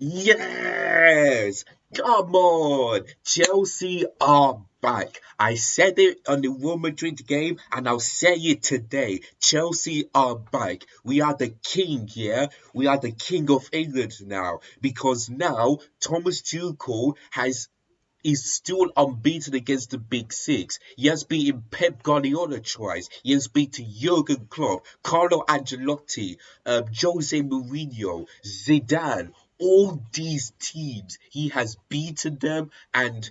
Yes! Come on! Chelsea are back. I said it on the Real Madrid game and I'll say it today. Chelsea are back. We are the king, yeah? We are the king of England now because now Thomas Tuchel has is still unbeaten against the Big Six. He has beaten Pep Guardiola twice. He has beaten Jurgen Klopp, Carlo Ancelotti, Jose Mourinho, Zidane. All these teams, he has beaten them, and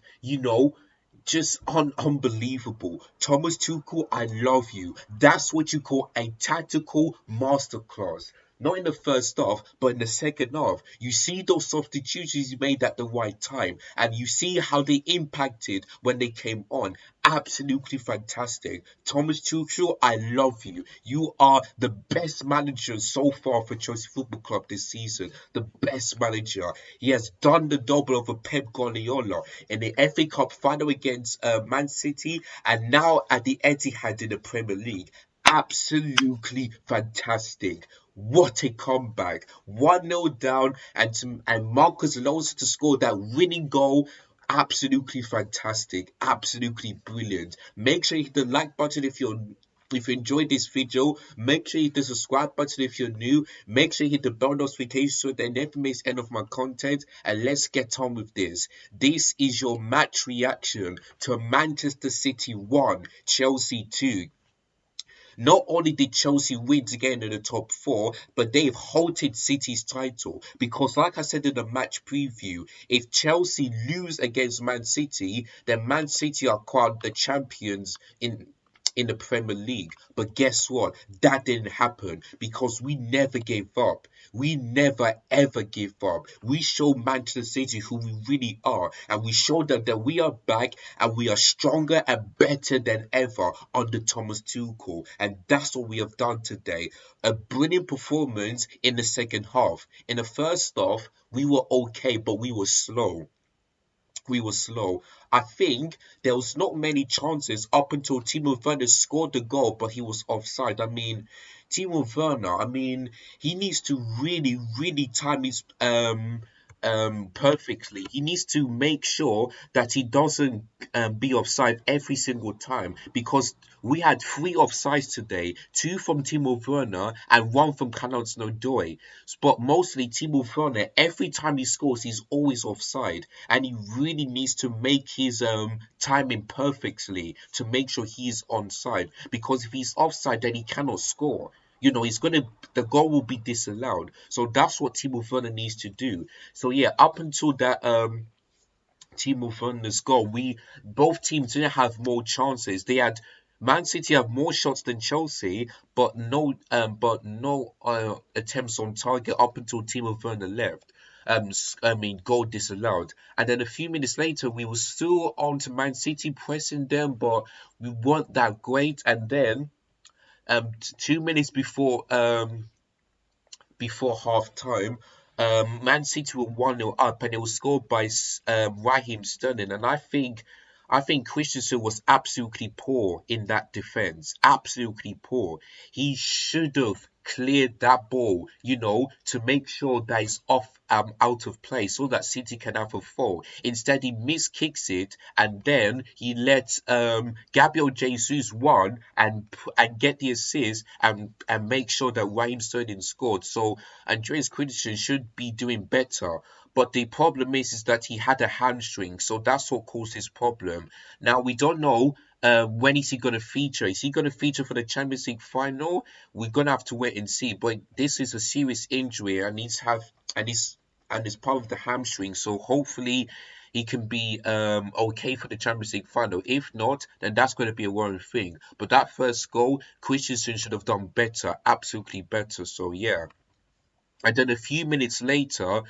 just unbelievable. Thomas Tuchel, I love you. That's what you call a tactical masterclass. Not in the first half, but in the second half. You see those substitutions you made at the right time, and you see how they impacted when they came on. Absolutely fantastic. Thomas Tuchel, I love you. You are the best manager so far for Chelsea Football Club this season. The best manager. He has done the double of a Pep Guardiola in the FA Cup final against Man City, and now at the Etihad in the Premier League. Absolutely fantastic. What a comeback. 1-0 down, and Marcus Alonso to score that winning goal. Absolutely fantastic. Absolutely brilliant. Make sure you hit the like button if you enjoyed this video. Make sure you hit the subscribe button if you're new. Make sure you hit the bell notification so that you never miss any of my content. And let's get on with this. This is your match reaction to Manchester City 1, Chelsea 2. Not only did Chelsea win to get into the top four, but they've halted City's title. Because, like I said in the match preview, if Chelsea lose against Man City, then Man City are crowned the champions in the Premier League. But guess what? That didn't happen because we never gave up. We never ever give up. We show Manchester City who we really are, and we show them that we are back and we are stronger and better than ever under Thomas Tuchel. And that's what we have done today. A brilliant performance in the second half. In the first half, we were okay, but we were slow. We were slow. I think there was not many chances up until Timo Werner scored the goal, but he was offside. I mean, Timo Werner, I mean, he needs to really, really time his perfectly. He needs to make sure that he doesn't be offside every single time because we had three offsides today, two from Timo Werner and one from Alonso. But mostly Timo Werner, every time he scores, he's always offside, and he really needs to make his timing perfectly to make sure he's onside. Because if he's offside, then he cannot score. The goal will be disallowed. So that's what Timo Werner needs to do. So yeah, up until that Timo Werner's goal, we both teams didn't have more chances. They had Man City have more shots than Chelsea, but no attempts on target up until Timo Werner left. Goal disallowed. And then a few minutes later, we were still on to Man City pressing them, but we weren't that great. And then 2 minutes before half time, Man City were 1-0 up, and it was scored by Raheem Sterling. And I think Christensen was absolutely poor in that defense. Absolutely poor. He should have cleared that ball, to make sure that it's off out of play so that City can have a fall. Instead, he miskicks it and then he lets Gabriel Jesus run and get the assist and make sure that Raheem Sterling scored. So Andreas Christensen should be doing better. But the problem is that he had a hamstring, so that's what caused his problem. Now we don't know when is he going to feature? Is he going to feature for the Champions League final? We're going to have to wait and see. But this is a serious injury, and it's part of the hamstring. So hopefully he can be okay for the Champions League final. If not, then that's going to be a worrying thing. But that first goal, Christensen should have done better, absolutely better. So yeah. And then a few minutes later,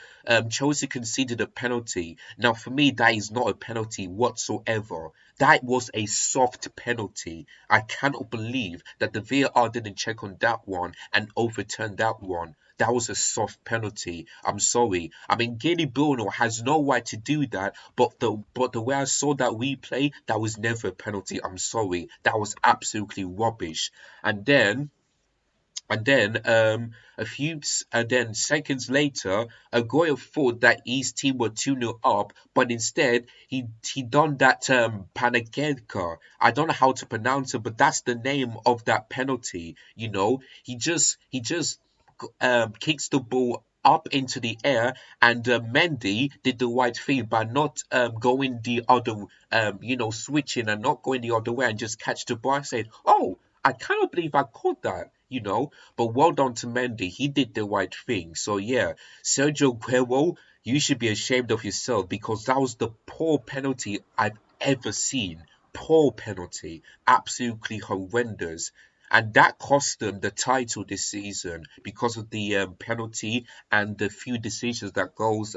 Chelsea conceded a penalty. Now, for me, that is not a penalty whatsoever. That was a soft penalty. I cannot believe that the VAR didn't check on that one and overturn that one. That was a soft penalty. I'm sorry. I mean, Gilly Bruno has no right to do that, but the way I saw that replay, that was never a penalty. I'm sorry. That was absolutely rubbish. And then And then and then seconds later, Aguero thought that his team were 2-0 up, but instead he done that Panagenka. I don't know how to pronounce it, but that's the name of that penalty. He just kicks the ball up into the air, and Mendy did the right thing by not going the other, switching and not going the other way and just catch the ball and say, "Oh, I cannot believe I caught that." But well done to Mendy. He did the right thing. So yeah, Sergio Aguero, you should be ashamed of yourself because that was the poor penalty I've ever seen. Poor penalty. Absolutely horrendous. And that cost them the title this season because of the penalty and the few decisions that goes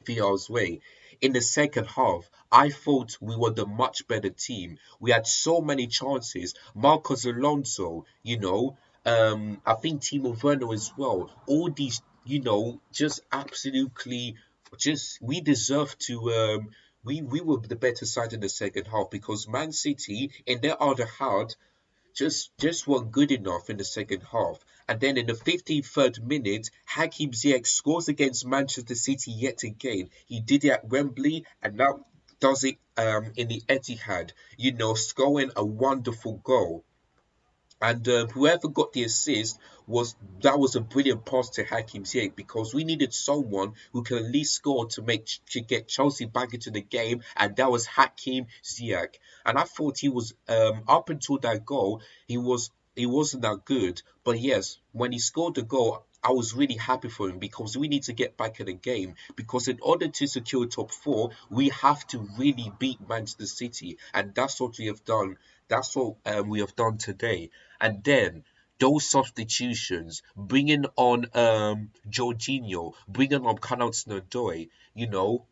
VR's way. In the second half, I thought we were the much better team. We had so many chances. Marcos Alonso, I think Timo Werner as well. All these, just absolutely, just we deserve to. We were the better side in the second half because Man City, in their other half, just weren't good enough in the second half. And then in the 53rd minute, Hakim Ziyech scores against Manchester City yet again. He did it at Wembley and now does it in the Etihad, scoring a wonderful goal. And whoever got the assist was a brilliant pass to Hakim Ziyech because we needed someone who can at least score to get Chelsea back into the game, and that was Hakim Ziyech. And I thought he was up until that goal, he wasn't that good. But yes, when he scored the goal, I was really happy for him because we need to get back in the game. Because in order to secure top four, we have to really beat Manchester City, and that's what we have done. That's what we have done today. And then those substitutions, bringing on Jorginho, bringing on Hudson-Odoi, you know,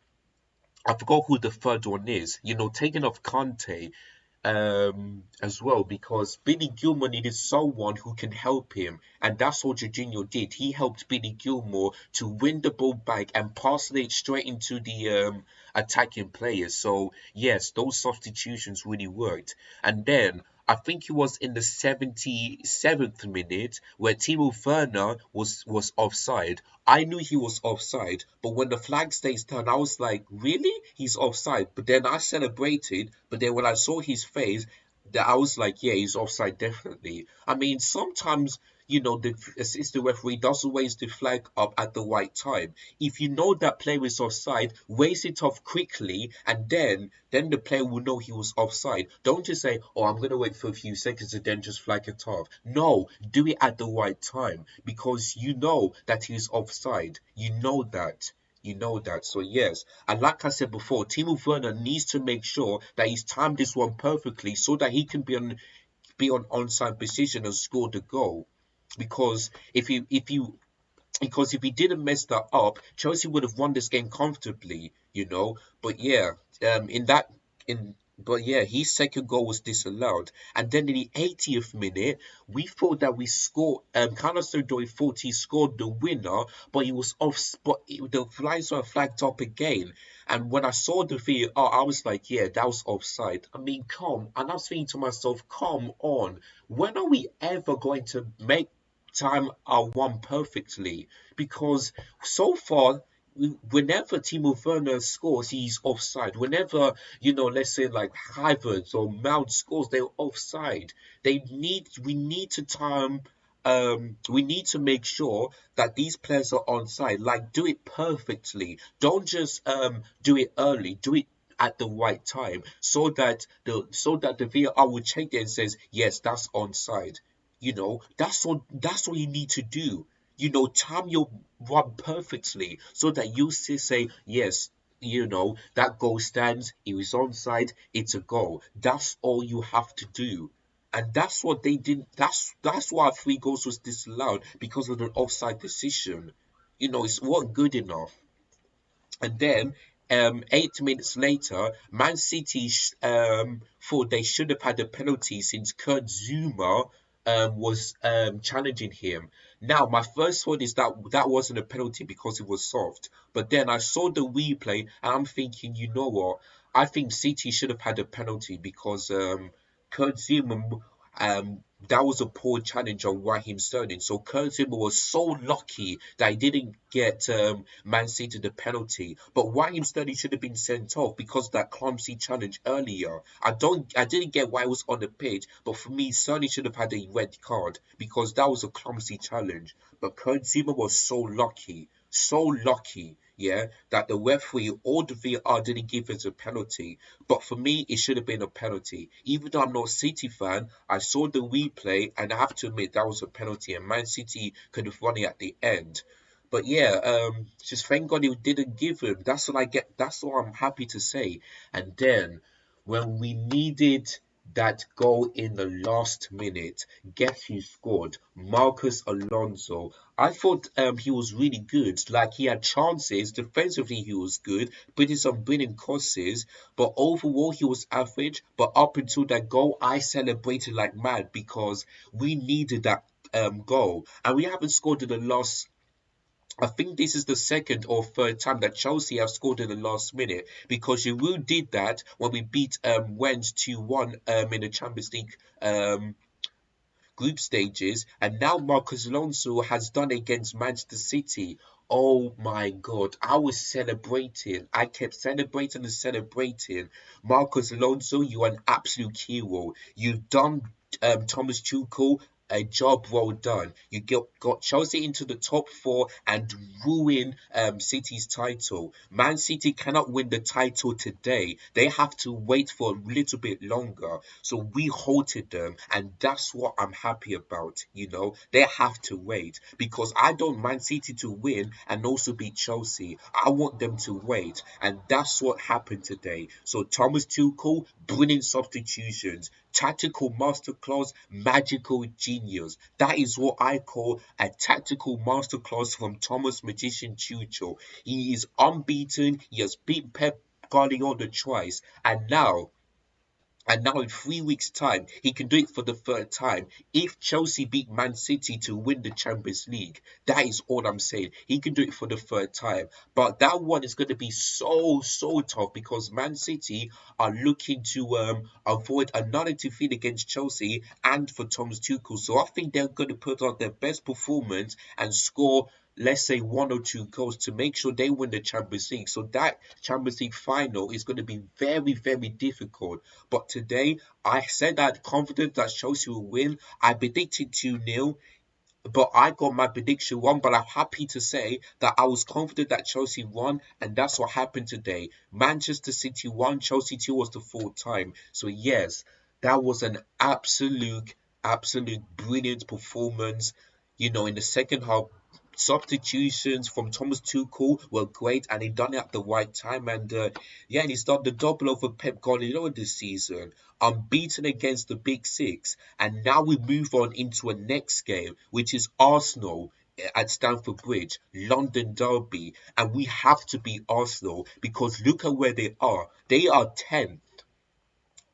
I forgot who the third one is. Taking off Kante as well because Billy Gilmore needed someone who can help him, and that's what Jorginho did. He helped Billy Gilmore to win the ball back and pass it straight into the attacking players. So yes, those substitutions really worked. And then I think it was in the 77th minute where Timo Werner was offside. I knew he was offside, but when the flag stays down, I was like, really? He's offside. But then I celebrated, but then when I saw his face, that I was like, yeah, he's offside definitely. I mean, sometimes, the assistant referee doesn't raise the flag up at the right time. If you know that player is offside, raise it off quickly, and then the player will know he was offside. Don't just say, "Oh, I'm gonna wait for a few seconds and then just flag it off." No, do it at the right time because you know that he's offside. You know that. You know that. So yes, and like I said before, Timo Werner needs to make sure that he's timed this one perfectly so that he can be on onside position and score the goal. Because if he didn't mess that up, Chelsea would have won this game comfortably. But yeah, in that in but yeah, his second goal was disallowed. And then in the 80th minute, we thought that we scored. Carlos Odoi thought he scored the winner, but he was off. The flies were flagged up again. And when I saw the video, I was like, yeah, that was offside. I mean, come. And I was thinking to myself, come on. When are we ever going to make time our one perfectly? Because so far, whenever Timo Werner scores, he's offside. Whenever, let's say like Havertz or Mount scores, they're offside. We need to time. We need to make sure that these players are onside. Like, do it perfectly. Don't just do it early. Do it at the right time, so that the VAR will check it and says yes, that's onside. That's what you need to do. Time your run perfectly so that you say, yes, that goal stands, it was onside, it's a goal. That's all you have to do. And that's what they did. That's why three goals was disallowed because of the offside decision. It wasn't good enough. And then 8 minutes later, Man City thought they should have had a penalty since Kurt Zuma was challenging him. Now, my first thought is that that wasn't a penalty because it was soft. But then I saw the replay and I'm thinking, you know what? I think City should have had a penalty because Kurt Zuma that was a poor challenge on Raheem Sterling. So Kurt Zuma was so lucky that he didn't get Man City the penalty. But Raheem Sterling should have been sent off because of that clumsy challenge earlier. I didn't get why it was on the pitch, but for me, Sterling should have had a red card because that was a clumsy challenge. But Kurt Zuma was so lucky, yeah, that the referee or the VAR didn't give us a penalty. But for me, it should have been a penalty. Even though I'm not a City fan, I saw the replay and I have to admit that was a penalty, and Man City could have won it at the end. But yeah, just thank God he didn't give him. That's what I get. That's what I'm happy to say. And then when we needed that goal in the last minute, guess who scored? Marcus Alonso. I thought he was really good. Like he had chances. Defensively, he was good, putting some brilliant crosses. But overall, he was average. But up until that goal, I celebrated like mad because we needed that goal, and we haven't scored in the last. I think this is the second or third time that Chelsea have scored in the last minute because Giroud did that when we beat Wens 2-1 in the Champions League group stages, and now Marcus Alonso has done it against Manchester City. Oh my God, I was celebrating. I kept celebrating and celebrating. Marcus Alonso, you are an absolute hero. You've done Thomas Tuchel a job well done. You got Chelsea into the top four and ruin City's title. Man City cannot win the title today. They have to wait for a little bit longer. So we halted them, and that's what I'm happy about. You know, they have to wait because I don't mind City to win and also beat Chelsea. I want them to wait, and that's what happened today. So Thomas Tuchel, brilliant substitutions, tactical masterclass, magical genius. That is what I call a tactical masterclass from Thomas Magician Tuchel. He is unbeaten. He has beaten Pep Guardiola twice, and now in 3 weeks' time, he can do it for the third time. If Chelsea beat Man City to win the Champions League, that is all I'm saying. He can do it for the third time. But that one is going to be so tough because Man City are looking to avoid another defeat against Chelsea and for Thomas Tuchel. So I think they're going to put on their best performance and score, let's say, one or two goals to make sure they win the Champions League. So that Champions League final is going to be very difficult. But today, I said I had confidence that Chelsea will win. I predicted 2-0, but I got my prediction wrong. But I'm happy to say that I was confident that Chelsea won, and that's what happened today. Manchester City won, Chelsea 2 was the fourth time. So yes, that was an absolute brilliant performance. You know, in the second half, substitutions from Thomas Tuchel were great, and he done it at the right time. And yeah, and he's done the double over Pep Guardiola this season, unbeaten against the Big Six. And now we move on into a next game, which is Arsenal at Stamford Bridge, London Derby, and we have to beat Arsenal because look at where they are. They are 10th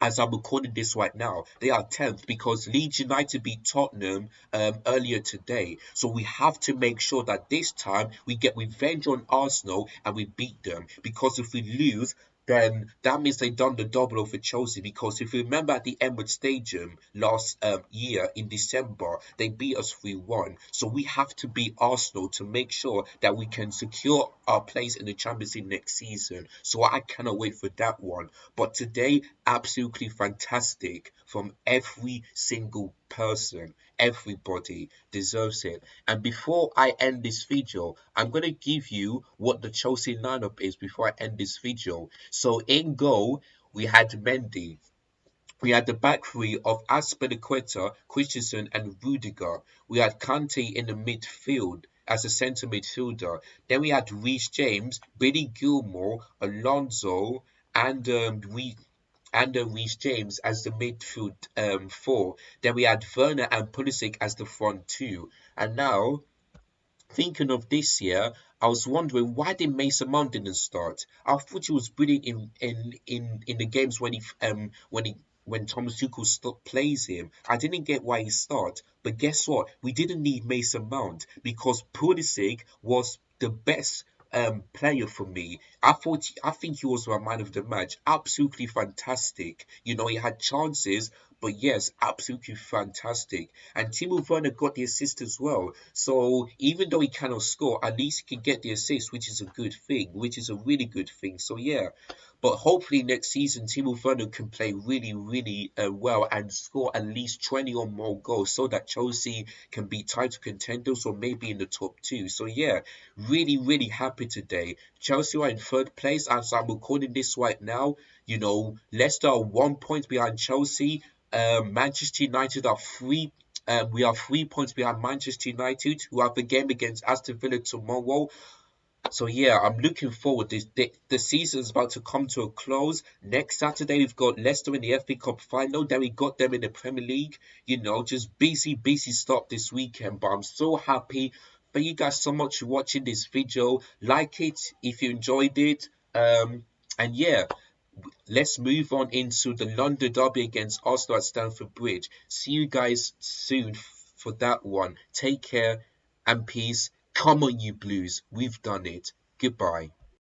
as I'm recording this right now. They are 10th because Leeds United beat Tottenham earlier today. So we have to make sure that this time we get revenge on Arsenal and we beat them. Because if we lose, then that means they've done the double over Chelsea. Because if you remember at the Emirates Stadium last year in December, they beat us 3-1. So we have to beat Arsenal to make sure that we can secure our place in the Champions League next season. So I cannot wait for that one. But today, absolutely fantastic from every single person. Everybody deserves it. And before I end this video, I'm going to give you what the Chelsea lineup is before I end this video. So in goal, we had Mendy. We had the back three of Azpilicueta, Christensen, and Rudiger. We had Kante in the midfield as a centre midfielder. Then we had Reece James, Billy Gilmore, Alonso, and Reece James as the midfield four. Then we had Werner and Pulisic as the front two. And now, thinking of this year, I was wondering why did Mason Mount didn't start. I thought he was brilliant in the games when Thomas Tuchel plays him. I didn't get why he start, but guess what? We didn't need Mason Mount because Pulisic was the best player for me. I think he was my man of the match. Absolutely fantastic. You know, he had chances, But yes, absolutely fantastic. And Timo Werner got the assist as well. So even though he cannot score, at least he can get the assist, which is a good thing, which is a really good thing. So yeah, but hopefully next season, Timo Werner can play really, really well and score at least 20 or more goals so that Chelsea can be title contenders or maybe in the top two. So yeah, really, really happy today. Chelsea are in third place as I'm recording this right now. You know, Leicester are 1 point behind Chelsea. Manchester United are three. We are 3 points behind Manchester United, who have a game against Aston Villa tomorrow. So yeah, I'm looking forward. The season's about to come to a close. Next Saturday we've got Leicester in the FA Cup final. Then we got them in the Premier League. You know, just busy start this weekend. But I'm so happy. Thank you guys so much for watching this video. Like it if you enjoyed it. And yeah, let's move on into the London derby against Arsenal at Stamford Bridge. See you guys soon for that one. Take care and peace. Come on, you Blues. We've done it. Goodbye.